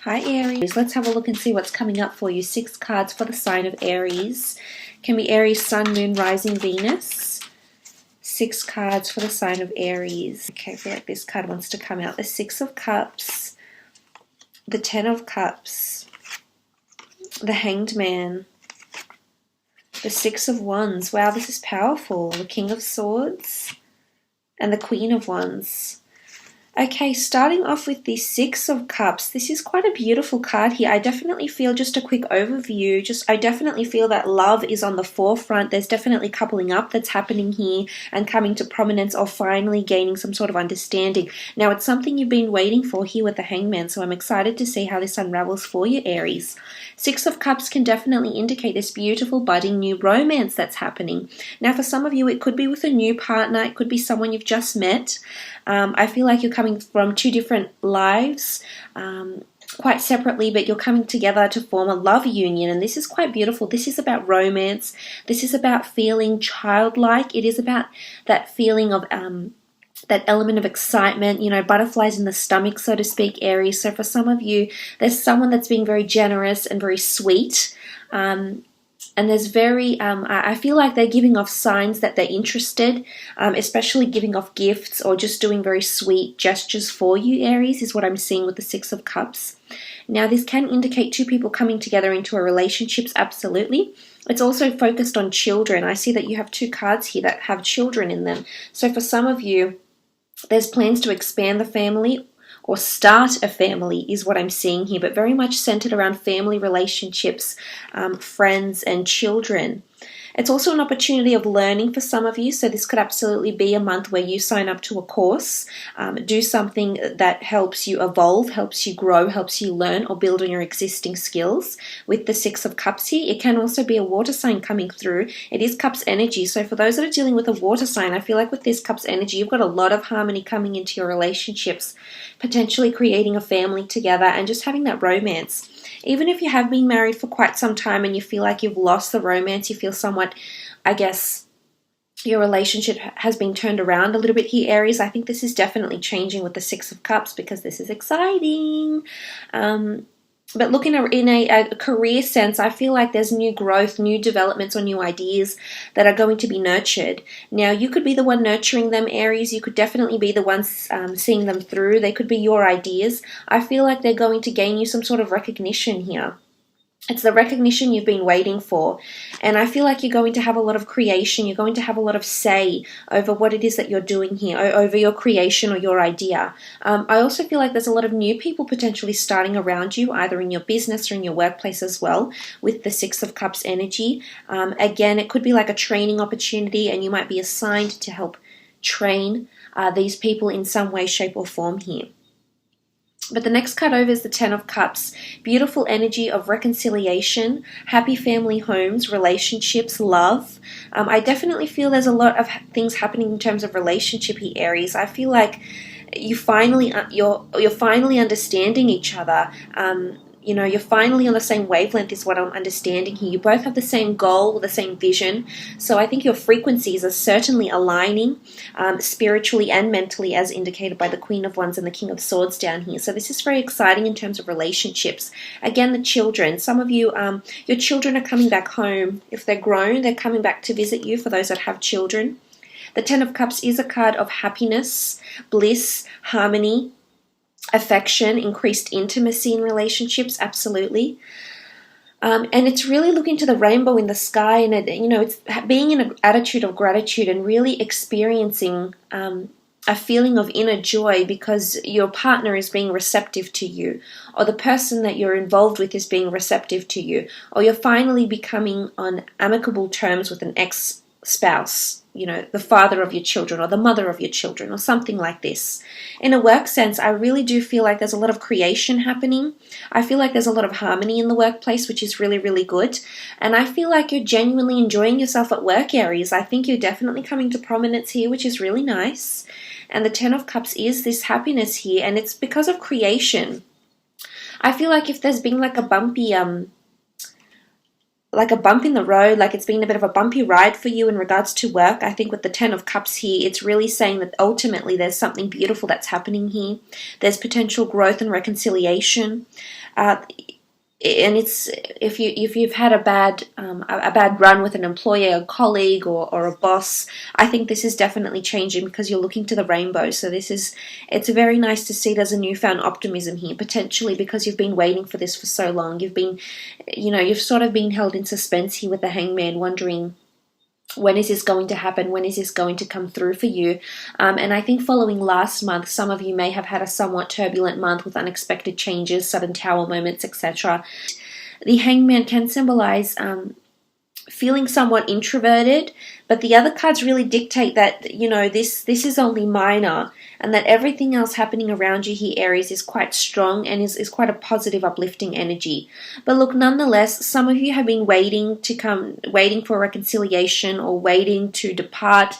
Hi Aries, let's have a look and see what's coming up for you. 6 cards for the sign of Aries. Can be Aries, Sun, Moon, Rising, Venus. 6 cards for the sign of Aries. Okay, I feel like this card wants to come out. The 6 of Cups, the 10 of Cups, the Hanged Man, the 6 of Wands. Wow, this is powerful. The King of Swords and the Queen of Wands. Okay, starting off with the 6 of Cups, this is quite a beautiful card here. I definitely feel, just a quick overview, I definitely feel that love is on the forefront. There's definitely coupling up that's happening here and coming to prominence, or finally gaining some sort of understanding. Now, it's something you've been waiting for here with the Hangman, so I'm excited to see how this unravels for you, Aries. 6 of Cups can definitely indicate this beautiful budding new romance that's happening. Now, for some of you, it could be with a new partner. It could be someone you've just met. I feel like you're coming from 2 different lives, quite separately, but you're coming together to form a love union, and this is quite beautiful. This is about romance. This is about feeling childlike. It is about that feeling of that element of excitement, you know, butterflies in the stomach, so to speak, Aries. So for some of you, there's someone that's being very generous and very sweet. And there's I feel like they're giving off signs that they're interested, especially giving off gifts or just doing very sweet gestures for you, Aries, is what I'm seeing with the 6 of Cups. Now, this can indicate 2 people coming together into a relationship, absolutely. It's also focused on children. I see that you have 2 cards here that have children in them. So for some of you, there's plans to expand the family or start a family is what I'm seeing here, but very much centered around family relationships, friends and children. It's also an opportunity of learning for some of you, so this could absolutely be a month where you sign up to a course, do something that helps you evolve, helps you grow, helps you learn or build on your existing skills. With the 6 of Cups here, it can also be a water sign coming through. It is Cups energy, so for those that are dealing with a water sign, I feel like with this Cups energy, you've got a lot of harmony coming into your relationships, potentially creating a family together and just having that romance. Even if you have been married for quite some time and you feel like you've lost the romance, you feel somewhat, I guess, your relationship has been turned around a little bit here, Aries. I think this is definitely changing with the 6 of Cups because this is exciting. But looking in a career sense, I feel like there's new growth, new developments or new ideas that are going to be nurtured. Now, you could be the one nurturing them, Aries. You could definitely be the one seeing them through. They could be your ideas. I feel like they're going to gain you some sort of recognition here. It's the recognition you've been waiting for. And I feel like you're going to have a lot of creation. You're going to have a lot of say over what it is that you're doing here, over your creation or your idea. I also feel like there's a lot of new people potentially starting around you, either in your business or in your workplace as well, with the 6 of Cups energy. Again, it could be like a training opportunity, and you might be assigned to help train these people in some way, shape, or form here. But the next card over is the 10 of Cups. Beautiful energy of reconciliation, happy family homes, relationships, love. I definitely feel there's a lot of things happening in terms of relationship here, Aries. I feel like you're finally understanding each other. You know, you're finally on the same wavelength is what I'm understanding here. You both have the same goal, the same vision. So I think your frequencies are certainly aligning spiritually and mentally, as indicated by the Queen of Wands and the King of Swords down here. So this is very exciting in terms of relationships. Again, the children. Some of you, your children are coming back home. If they're grown, they're coming back to visit you, for those that have children. The 10 of Cups is a card of happiness, bliss, harmony, affection, increased intimacy in relationships, absolutely. And it's really looking to the rainbow in the sky, and it's being in an attitude of gratitude and really experiencing a feeling of inner joy because your partner is being receptive to you, or the person that you're involved with is being receptive to you, or you're finally becoming on amicable terms with an ex-spouse, you know, the father of your children or the mother of your children or something like this. In a work sense, I really do feel like there's a lot of creation happening. I feel like there's a lot of harmony in the workplace, which is really, really good. And I feel like you're genuinely enjoying yourself at work, Aries. I think you're definitely coming to prominence here, which is really nice. And the 10 of Cups is this happiness here, and it's because of creation. I feel like if there's been like a bumpy like a bump in the road, like it's been a bit of a bumpy ride for you in regards to work. I think with the Ten of Cups here, it's really saying that ultimately there's something beautiful that's happening here. There's potential growth and reconciliation. And it's if you've had a bad run with an employer, a colleague, or a boss, I think this is definitely changing because you're looking to the rainbow. So it's very nice to see there's a newfound optimism here, potentially because you've been waiting for this for so long. You've sort of been held in suspense here with the Hangman, wondering, when is this going to happen? When is this going to come through for you? And I think following last month, some of you may have had a somewhat turbulent month with unexpected changes, sudden tower moments, etc. The Hangman can symbolize feeling somewhat introverted, but the other cards really dictate that, this is only minor, and that everything else happening around you here, Aries, is quite strong and is quite a positive, uplifting energy. But look, nonetheless, some of you have been waiting for reconciliation, or waiting to depart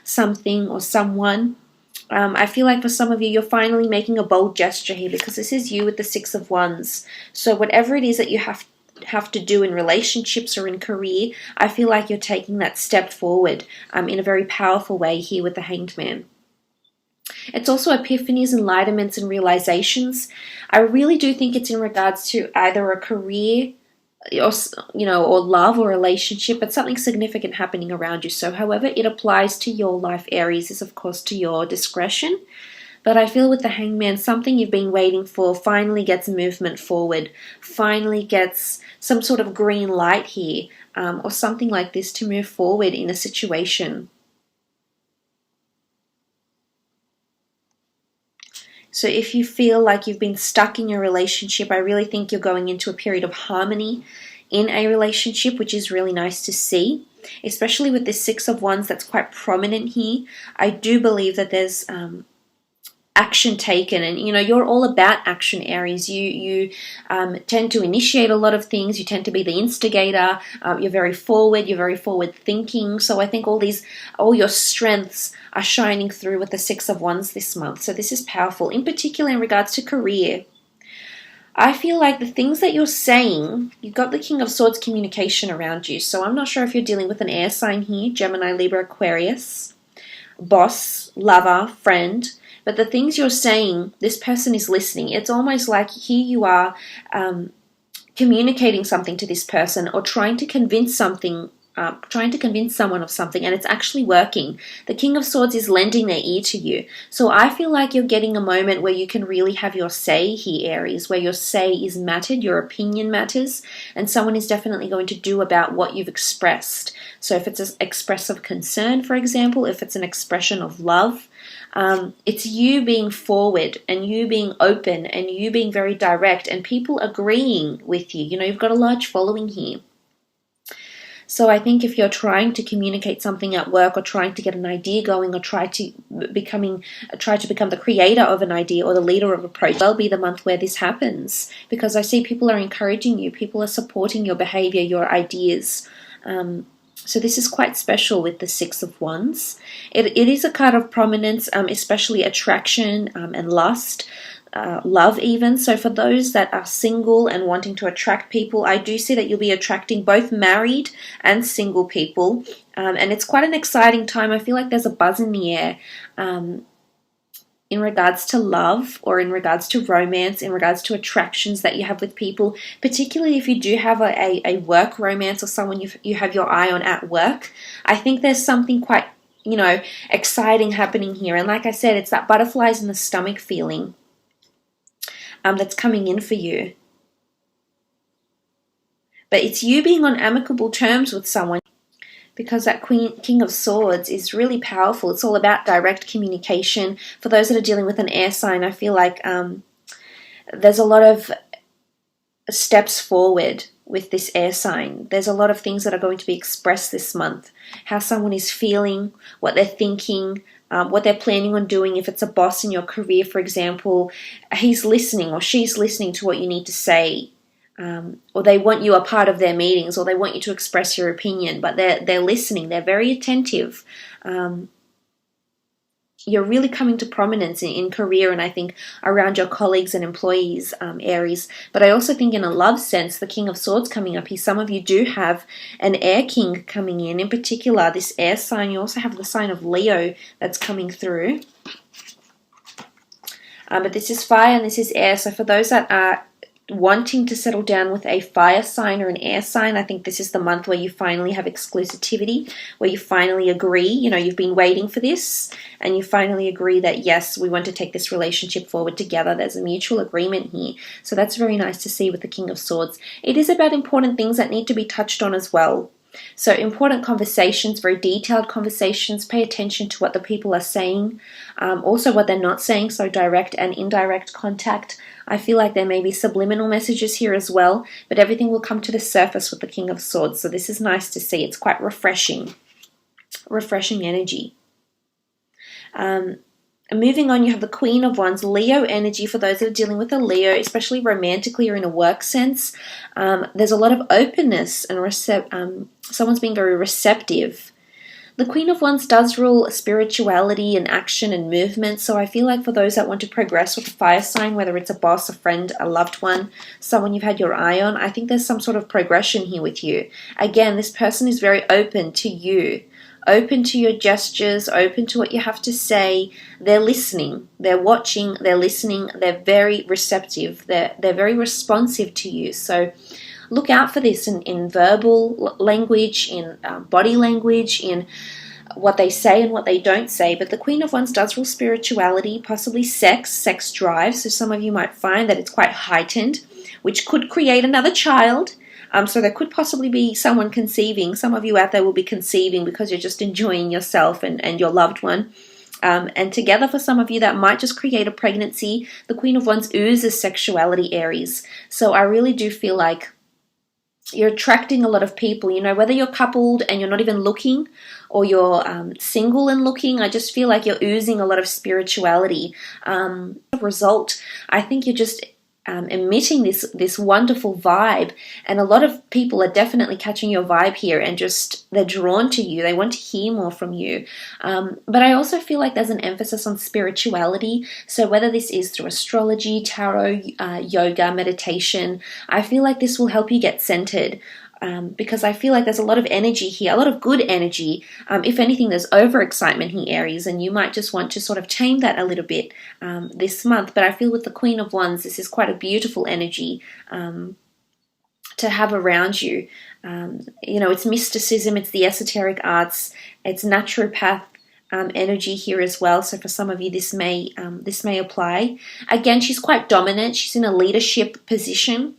something or someone. I feel like for some of you, you're finally making a bold gesture here, because this is you with the Six of Wands. So whatever it is that you have to do in relationships or in career, I feel like you're taking that step forward in a very powerful way here with the Hanged Man. It's also epiphanies, enlightenments, and realizations. I really do think it's in regards to either a career or love or relationship, but something significant happening around you. So however it applies to your life, Aries, is of course to your discretion. But I feel with the Hangman, something you've been waiting for finally gets movement forward, finally gets some sort of green light here, or something like this to move forward in a situation. So if you feel like you've been stuck in your relationship, I really think you're going into a period of harmony in a relationship, which is really nice to see, especially with this Six of Wands that's quite prominent here. I do believe that there's action taken, and you're all about action, Aries. You tend to initiate a lot of things. You tend to be the instigator. You're very forward thinking. So I think all your strengths are shining through with the Six of Wands this month. So this is powerful, in particular in regards to career. I feel like the things that you're saying, you've got the King of Swords communication around you. So I'm not sure if you're dealing with an air sign here, Gemini, Libra, Aquarius, boss, lover, friend. But the things you're saying, this person is listening. It's almost like here you are communicating something to this person, or trying to convince someone of something, and it's actually working. The King of Swords is lending their ear to you. So I feel like you're getting a moment where you can really have your say here, Aries, where your say is mattered, your opinion matters, and someone is definitely going to do about what you've expressed. So if it's an expressive concern, for example, if it's an expression of love, it's you being forward and you being open and you being very direct and people agreeing with you. You've got a large following here. So I think if you're trying to communicate something at work, or trying to get an idea going, or try to become the creator of an idea or the leader of a project, will be the month where this happens, because I see people are encouraging you, people are supporting your behavior, your ideas. So this is quite special with the Six of Wands. It is a card of prominence, especially attraction and lust, love even. So for those that are single and wanting to attract people, I do see that you'll be attracting both married and single people. And it's quite an exciting time. I feel like there's a buzz in the air in regards to love, or in regards to romance, in regards to attractions that you have with people, particularly if you do have a work romance or someone you have your eye on at work. I think there's something quite, exciting happening here. And like I said, it's that butterflies in the stomach feeling that's coming in for you. But it's you being on amicable terms with someone, because that King of Swords is really powerful. It's all about direct communication. For those that are dealing with an air sign, I feel like there's a lot of steps forward with this air sign. There's a lot of things that are going to be expressed this month. How someone is feeling, what they're thinking, what they're planning on doing. If it's a boss in your career, for example, he's listening or she's listening to what you need to say. Or they want you a part of their meetings, or they want you to express your opinion, but they're listening. They're very attentive. you're really coming to prominence in career, and I think around your colleagues and employees, Aries. But I also think in a love sense, the King of Swords coming up here, some of you do have an air king coming in particular, this air sign. You also have the sign of Leo that's coming through. But this is fire and this is air. So for those that are wanting to settle down with a fire sign or an air sign, I think this is the month where you finally have exclusivity, where you finally agree, you've been waiting for this, and you finally agree that, yes, we want to take this relationship forward together. There's a mutual agreement here. So that's very nice to see with the King of Swords. It is about important things that need to be touched on as well. So important conversations, very detailed conversations. Pay attention to what the people are saying, also what they're not saying, so direct and indirect contact. I feel like there may be subliminal messages here as well, but everything will come to the surface with the King of Swords. So this is nice to see. It's quite refreshing energy. Moving on, you have the Queen of Wands, Leo energy. For those that are dealing with a Leo, especially romantically or in a work sense, there's a lot of openness and someone's being very receptive. The Queen of Wands does rule spirituality and action and movement, so I feel like for those that want to progress with a fire sign, whether it's a boss, a friend, a loved one, someone you've had your eye on, I think there's some sort of progression here with you. Again, this person is very open to you, open to your gestures, open to what you have to say. They're listening, they're watching, they're listening, they're very receptive, they're very responsive to you. So look out for this in verbal language, in body language, in what they say and what they don't say. But the Queen of Wands does rule spirituality, possibly sex drive. So some of you might find that it's quite heightened, which could create another child. So there could possibly be someone conceiving. Some of you out there will be conceiving because you're just enjoying yourself and your loved one. And together for some of you that might just create a pregnancy. The Queen of Wands oozes sexuality, Aries. So I really do feel like you're attracting a lot of people, whether you're coupled and you're not even looking, or you're single and looking. I just feel like you're oozing a lot of spirituality. Result, I think you're just emitting this wonderful vibe, and a lot of people are definitely catching your vibe here, and just they're drawn to you. They want to hear more from you. But I also feel like there's an emphasis on spirituality. So whether this is through astrology, tarot, yoga, meditation, I feel like this will help you get centered. Because I feel like there's a lot of energy here, a lot of good energy. If anything, there's overexcitement here, Aries, and you might just want to sort of tame that a little bit this month. But I feel with the Queen of Wands, this is quite a beautiful energy to have around you. It's mysticism, it's the esoteric arts, it's naturopath energy here as well. So for some of you, this may apply. Again, she's quite dominant. She's in a leadership position.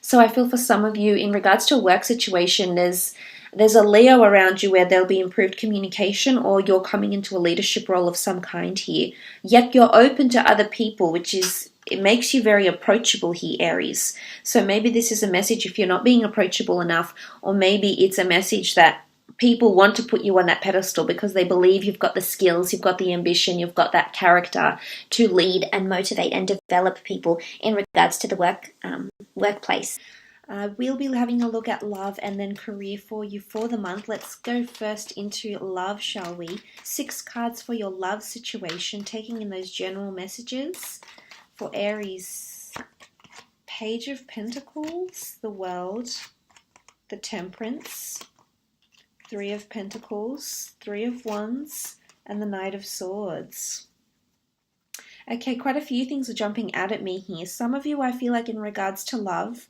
So I feel for some of you, in regards to a work situation, there's a Leo around you where there'll be improved communication, or you're coming into a leadership role of some kind here. Yet you're open to other people, it makes you very approachable here, Aries. So maybe this is a message if you're not being approachable enough, or maybe it's a message that people want to put you on that pedestal because they believe you've got the skills, you've got the ambition, you've got that character to lead and motivate and develop people in regards to the workplace. We'll be having a look at love and then career for you for the month. Let's go first into love, shall we? 6 cards for your love situation, taking in those general messages for Aries. Page of Pentacles, the World, the Temperance, 3 of Pentacles, 3 of Wands, and the Knight of Swords. Okay, quite a few things are jumping out at me here. Some of you, I feel like in regards to love,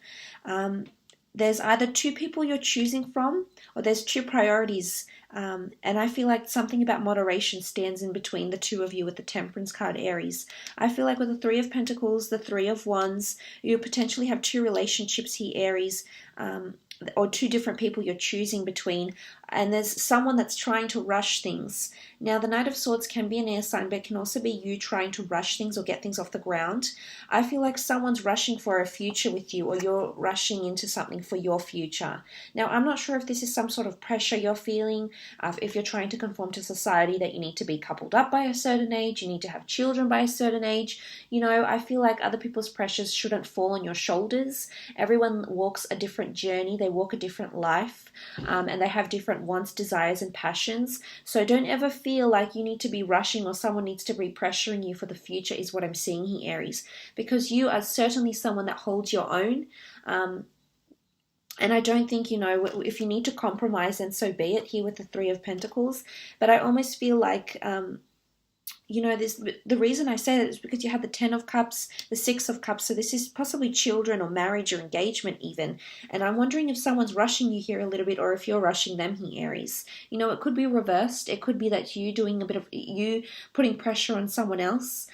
there's either 2 people you're choosing from, or there's 2 priorities. And I feel like something about moderation stands in between the 2 of you with the Temperance card, Aries. I feel like with the 3 of Pentacles, the 3 of Wands, you potentially have 2 relationships here, Aries, or 2 different people you're choosing between, and there's someone that's trying to rush things. Now, the Knight of Swords can be an air sign, but it can also be you trying to rush things or get things off the ground. I feel like someone's rushing for a future with you, or you're rushing into something for your future. Now, I'm not sure if this is some sort of pressure you're feeling, if you're trying to conform to society that you need to be coupled up by a certain age, you need to have children by a certain age. I feel like other people's pressures shouldn't fall on your shoulders. Everyone walks a different journey, they walk a different life, and they have different wants, desires, and passions. So don't ever feel like you need to be rushing or someone needs to be pressuring you for the future, is what I'm seeing here, Aries. Because you are certainly someone that holds your own. And I don't think, if you need to compromise, then so be it, here with the Three of Pentacles. But I almost feel like, the reason I say that is because you have the Ten of Cups, the Six of Cups. So this is possibly children or marriage or engagement even. And I'm wondering if someone's rushing you here a little bit, or if you're rushing them here, Aries. It could be reversed. It could be that you doing a bit of, you putting pressure on someone else.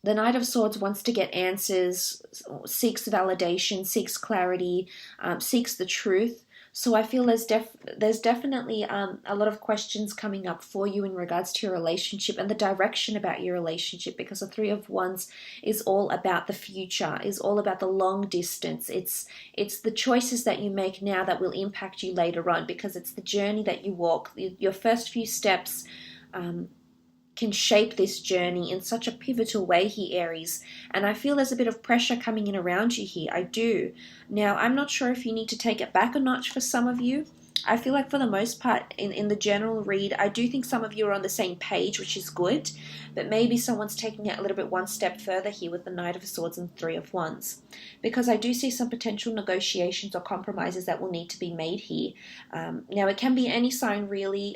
The Knight of Swords wants to get answers, seeks validation, seeks clarity, seeks the truth. So I feel there's definitely a lot of questions coming up for you in regards to your relationship and the direction about your relationship, because the Three of Wands is all about the future, is all about the long distance. It's the choices that you make now that will impact you later on, because it's the journey that you walk. Your first few steps can shape this journey in such a pivotal way here, Aries. And I feel there's a bit of pressure coming in around you here. I do. Now, I'm not sure if you need to take it back a notch for some of you. I feel like for the most part, in the general read, I do think some of you are on the same page, which is good. But maybe someone's taking it a little bit one step further here with the Knight of Swords and Three of Wands. Because I do see some potential negotiations or compromises that will need to be made here. Now, it can be any sign, really.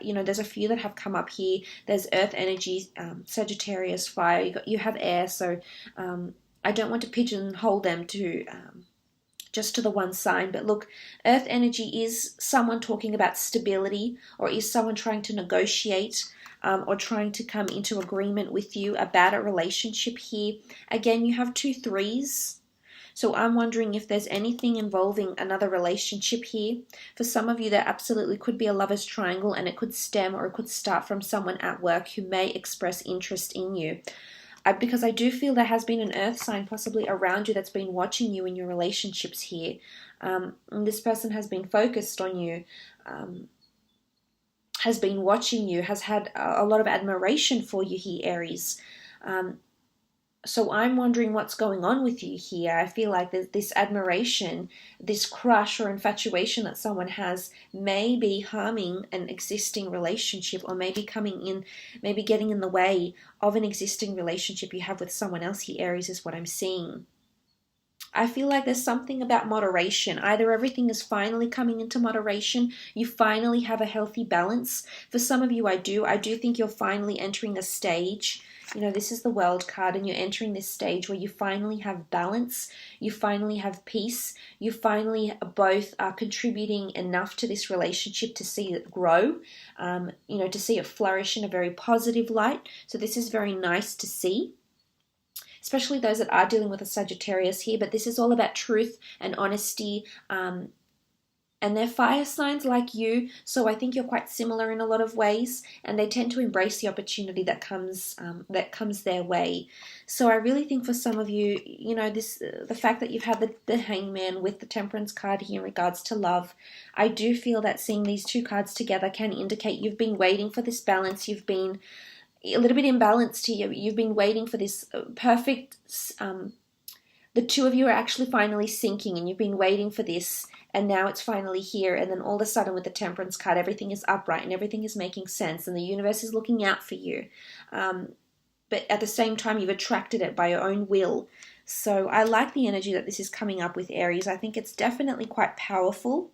There's a few that have come up here. There's Earth energy, Sagittarius, fire. You have air, so I don't want to pigeonhole them to just to the one sign. But look, Earth energy is someone talking about stability, or is someone trying to negotiate or trying to come into agreement with you about a relationship here. Again, you have 2 threes. So I'm wondering if there's anything involving another relationship here. For some of you, there absolutely could be a lover's triangle, and it could stem or it could start from someone at work who may express interest in you. Because I do feel there has been an earth sign possibly around you that's been watching you in your relationships here. And this person has been focused on you, has been watching you, has had a lot of admiration for you here, Aries. So I'm wondering what's going on with you here. I feel like there's this admiration, this crush or infatuation that someone has may be harming an existing relationship, or maybe getting in the way of an existing relationship you have with someone else here, Aries, is what I'm seeing. I feel like there's something about moderation. Either everything is finally coming into moderation, you finally have a healthy balance. For some of you, I do think you're finally entering a stage. This is the World card, and you're entering this stage where you finally have balance, you finally have peace, you finally both are contributing enough to this relationship to see it grow, to see it flourish in a very positive light. So this is very nice to see, especially those that are dealing with a Sagittarius here. But this is all about truth and honesty, and they're fire signs like you, so I think you're quite similar in a lot of ways, and they tend to embrace the opportunity that comes their way. So I really think for some of you, the fact that you've had the Hangman with the Temperance card here in regards to love, I do feel that seeing these 2 cards together can indicate you've been waiting for this balance. You've been a little bit imbalanced here. You've been waiting for this perfect. The 2 of you are actually finally syncing, and you've been waiting for this, and now it's finally here. And then all of a sudden with the Temperance card, everything is upright and everything is making sense, and the universe is looking out for you. But at the same time, you've attracted it by your own will. So I like the energy that this is coming up with, Aries. I think it's definitely quite powerful.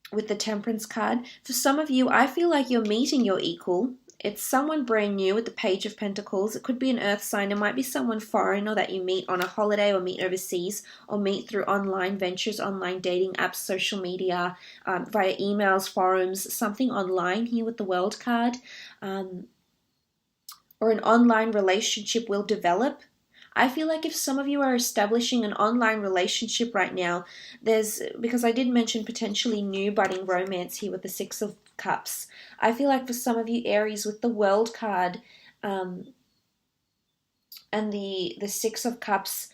With the Temperance card, for some of you, I feel like you're meeting your equal. It's someone brand new with the Page of Pentacles. It could be an earth sign. It might be someone foreign, or that you meet on a holiday, or meet overseas, or meet through online ventures, online dating apps, social media, via emails, forums, something online here with the World card. Or an online relationship will develop. I feel like if some of you are establishing an online relationship right now, because I did mention potentially new budding romance here with the Six of Cups. I feel like for some of you, Aries, with the World card and the Six of Cups,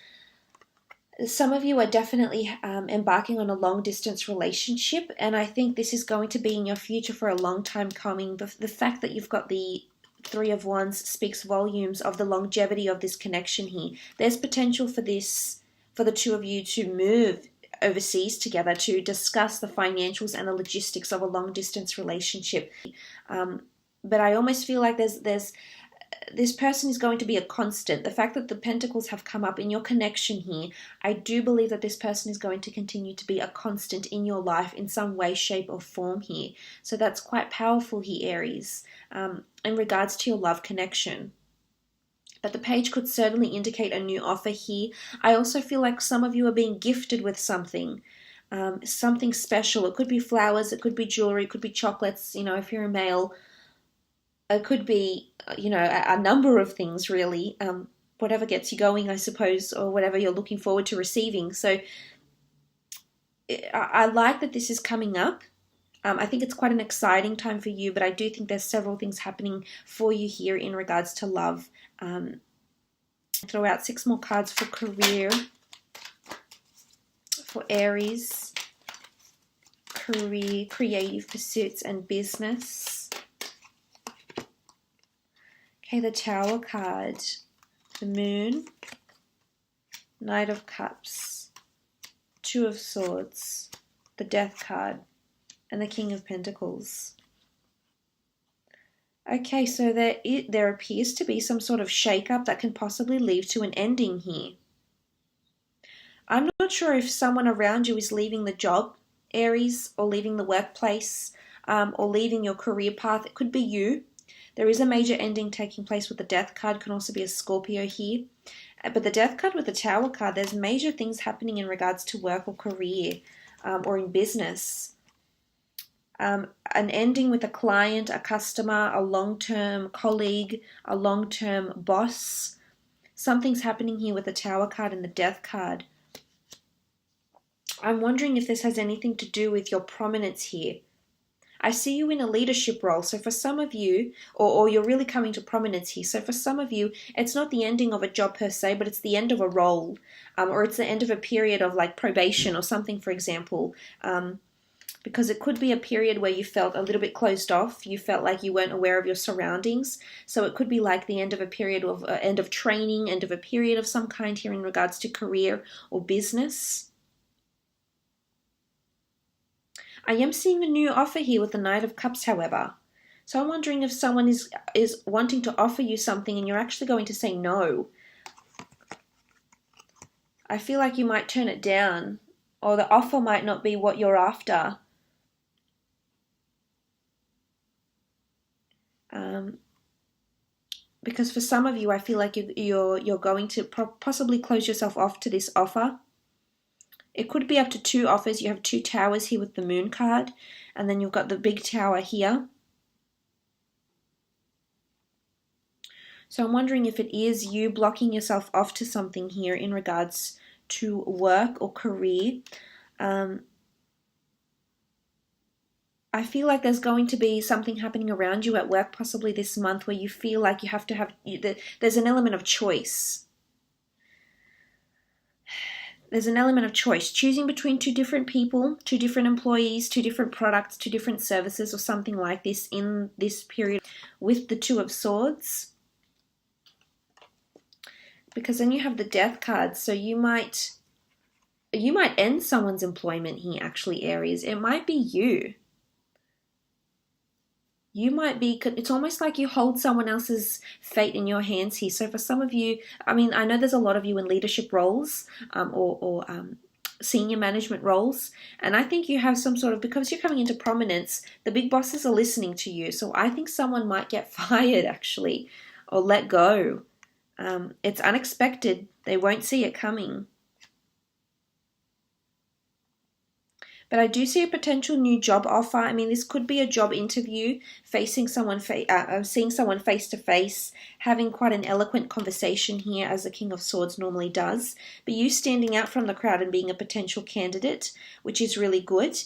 some of you are definitely embarking on a long distance relationship, and I think this is going to be in your future for a long time coming. The fact that you've got the Three of Wands speaks volumes of the longevity of this connection here. There's potential for the two of you to move overseas together to discuss the financials and the logistics of a long distance relationship. But I almost feel like there's this person is going to be a constant. The fact that the Pentacles have come up in your connection here, I do believe that this person is going to continue to be a constant in your life in some way, shape, or form here. So that's quite powerful here, Aries, in regards to your love connection. But the page could certainly indicate a new offer here. I also feel like some of you are being gifted with something. Something special. It could be flowers, it could be jewelry, it could be chocolates, if you're a male. It could be, a number of things really, whatever gets you going, I suppose, or whatever you're looking forward to receiving. So I like that this is coming up. I think it's quite an exciting time for you, but I do think there's several things happening for you here in regards to love. Throw out 6 more cards for career, for Aries, career, creative pursuits, and business. Okay, the Tower card, the Moon, Knight of Cups, 2 of Swords, the Death card, and the King of Pentacles. Okay, so there appears to be some sort of shake-up that can possibly lead to an ending here. I'm not sure if someone around you is leaving the job, Aries, or leaving the workplace, or leaving your career path. It could be you. There is a major ending taking place with the Death card. Can also be a Scorpio here. But the Death card with the Tower card, there's major things happening in regards to work or career, or in business. An ending with a client, a customer, a long-term colleague, a long-term boss. Something's happening here with the Tower card and the Death card. I'm wondering if this has anything to do with your prominence here. I see you in a leadership role. So for some of you, or you're really coming to prominence here. So for some of you, it's not the ending of a job per se, but it's the end of a role, or it's the end of a period of like probation or something, for example. Because it could be a period where you felt a little bit closed off. You felt like you weren't aware of your surroundings. So it could be like the end of a period of end of training, end of a period of some kind here in regards to career or business. I am seeing a new offer here with the Knight of Cups, however. So I'm wondering if someone is wanting to offer you something and you're actually going to say no. I feel like you might turn it down, or the offer might not be what you're after. Because for some of you, I feel like you're going to possibly close yourself off to this offer. It could be up to 2 offers. You have 2 towers here with the Moon card, and then you've got the big tower here. So I'm wondering if it is you blocking yourself off to something here in regards to work or career. I feel like there's going to be something happening around you at work possibly this month where you feel like you have to have, there's an element of choice. There's an element of choice, choosing between 2 different people, 2 different employees, 2 different products, 2 different services, or something like this in this period with the 2 of Swords. Because then you have the Death card, so you might end someone's employment here, actually, Aries. It might be you. You might be, it's almost like you hold someone else's fate in your hands here. So for some of you, I mean, I know there's a lot of you in leadership roles, or senior management roles. And I think you have some sort of, because you're coming into prominence, the big bosses are listening to you. So I think someone might get fired, actually, or let go. It's unexpected. They won't see it coming. But I do see a potential new job offer. I mean, this could be a job interview, seeing someone face to face, having quite an eloquent conversation here, as the King of Swords normally does. But you standing out from the crowd and being a potential candidate, which is really good.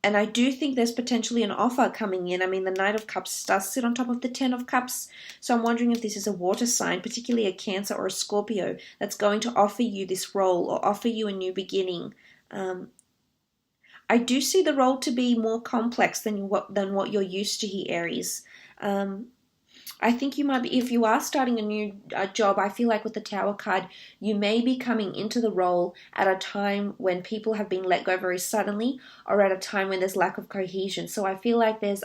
And I do think there's potentially an offer coming in. I mean, the Knight of Cups does sit on top of the 10 of Cups. So I'm wondering if this is a water sign, particularly a Cancer or a Scorpio, that's going to offer you this role or offer you a new beginning. I do see the role to be more complex than what you're used to here, Aries. I think you might be, if you are starting a new job, I feel like with the Tower card, you may be coming into the role at a time when people have been let go very suddenly, or at a time when there's lack of cohesion. So I feel like there's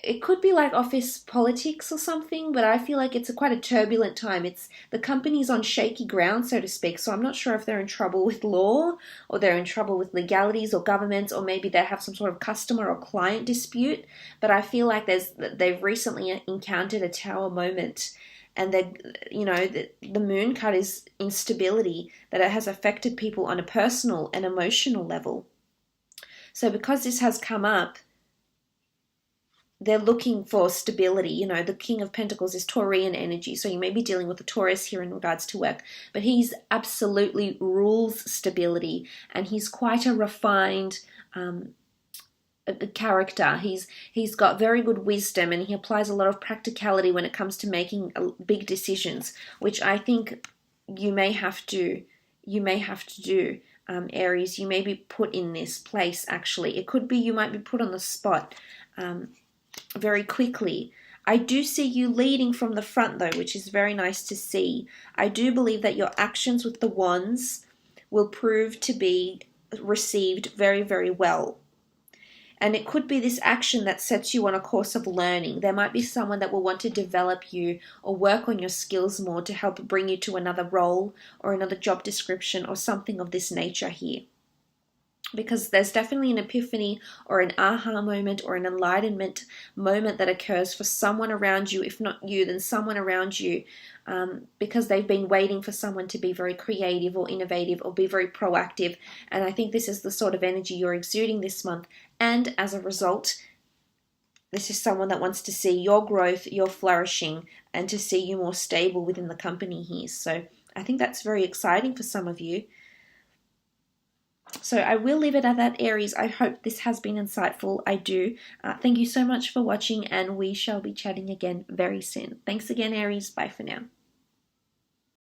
it could be like office politics or something, but I feel like it's quite a turbulent time. It's the company's on shaky ground, so to speak. So I'm not sure if they're in trouble with law, or they're in trouble with legalities or governments, or maybe they have some sort of customer or client dispute. But I feel like they've recently encountered a Tower moment, and the Moon card is instability, that it has affected people on a personal and emotional level. So because this has come up, they're looking for stability. The King of Pentacles is Taurian energy, so you may be dealing with a Taurus here in regards to work, but he's absolutely rules stability, and he's quite a refined character. He's got very good wisdom, and he applies a lot of practicality when it comes to making big decisions, which I think you may have to do. Aries, you may be put in this place. Actually, it could be you might be put on the spot very quickly. I do see you leading from the front though, which is very nice to see. I do believe that your actions with the wands will prove to be received very, very well. And it could be this action that sets you on a course of learning. There might be someone that will want to develop you or work on your skills more to help bring you to another role or another job description or something of this nature here. Because there's definitely an epiphany or an aha moment or an enlightenment moment that occurs for someone around you. If not you, then someone around you, because they've been waiting for someone to be very creative or innovative or be very proactive. And I think this is the sort of energy you're exuding this month. And as a result, this is someone that wants to see your growth, your flourishing, and to see you more stable within the company here. So I think that's very exciting for some of you. So I will leave it at that, Aries. I hope this has been insightful. I do. Thank you so much for watching, and we shall be chatting again very soon. Thanks again, Aries. Bye for now.